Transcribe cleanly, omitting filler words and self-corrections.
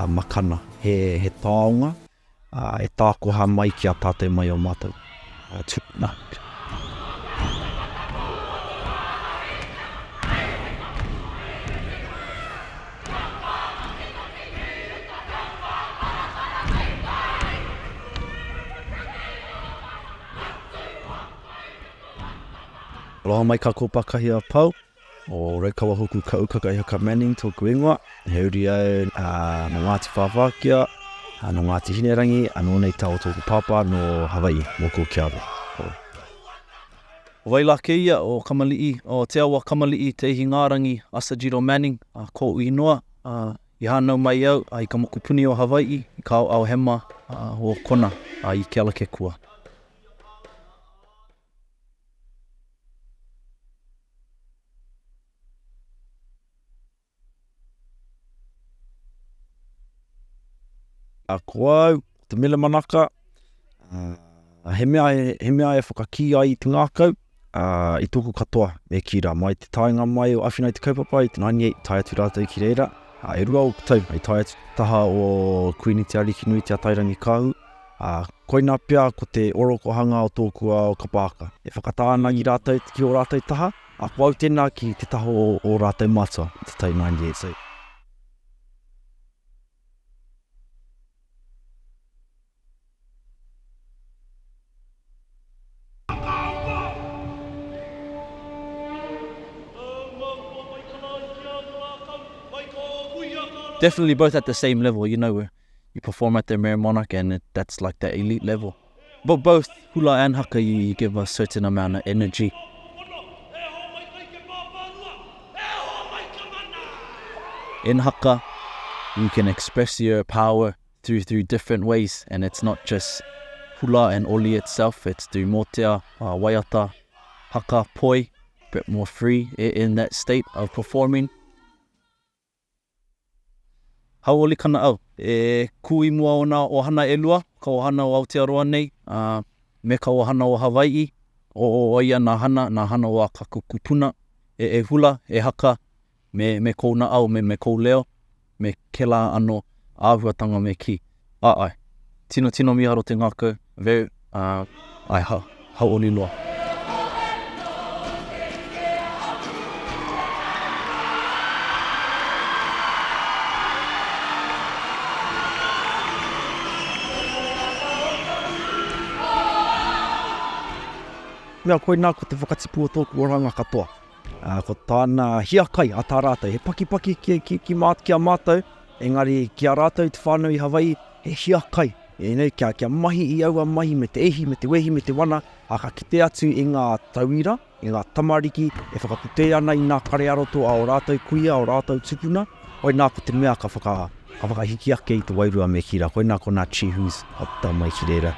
makana. He taonga, e tākoha mai ki a tātou mai o mātou. Tupuna. Aloha mai ka kōpakahi a pau, o Raukawa hoku ka ukaka I Haka Manning tōku ingoa, he uri au no Ngāti Whāwhākia, no Ngāti Hinerangi, anō nei tau tōku papa no Hawai'i, mō kia awe. O wailake ia o Kamali'i, o te awa Kamali'i te ihi ngārangi Asajiro Manning, ko uinoa, I hānau mai au, I ka mokupuni o Hawai'i, I ka au hema o kona, I ke ala ke kua. Ko au, te mele manaka, he mea e whakaki ai I te ngākau, I tōku katoa me kira, mai te taonga mai o Awhina I te Kaupapa, I te 98, tai atu rātou ki reira, e rua o tau, I tai atu taha o Kuini te Ariki Nui te Atairangi Kāhu, koina pia ko te orokohanga o tōku o Kaupapa. E whakatānangi rātou ki o rātou taha, ko au tēnā ki te taha o rātou mātua, te tai 98, so. Definitely both at the same level, you know, where you perform at the Merrie Monarch and that's like the elite level. But both hula and haka, you give a certain amount of energy. In haka, you can express your power through different ways, and it's not just hula and oli itself, it's through motea, waiata, haka, poi, a bit more free in that state of performing. Hauoli kana au, kui mua o nā ohana elua, ka ohana o aotearoa nei, me ka ohana o Hawai'i, o ia nā hana o a ka kukupuna, e hula, e haka, me kou na au, me kou leo, me ke la ano āhuatanga me ki. Ai, tino miharo te ngākau, very, hauoli loa. Mea koe nā ko te whakatipu o tōku oranga katoa. Ko tāna hiakai a tā rātou. He paki ki mātou, engari ki a rātou te whānau I Hawai'i, he hiakai. Kia mahi I aua mahi me te ehi, me te wehi, me te wana, ka kite atu I ngā tauira, I ngā tamariki, e whakapute ana I ngā karearoto a o rātou kuia, o rātou tupuna. Hoi nā ko te mea ka whakahiki ake I te wairua me kira. Hoi nā ko nā chihus a tā mai ki reira.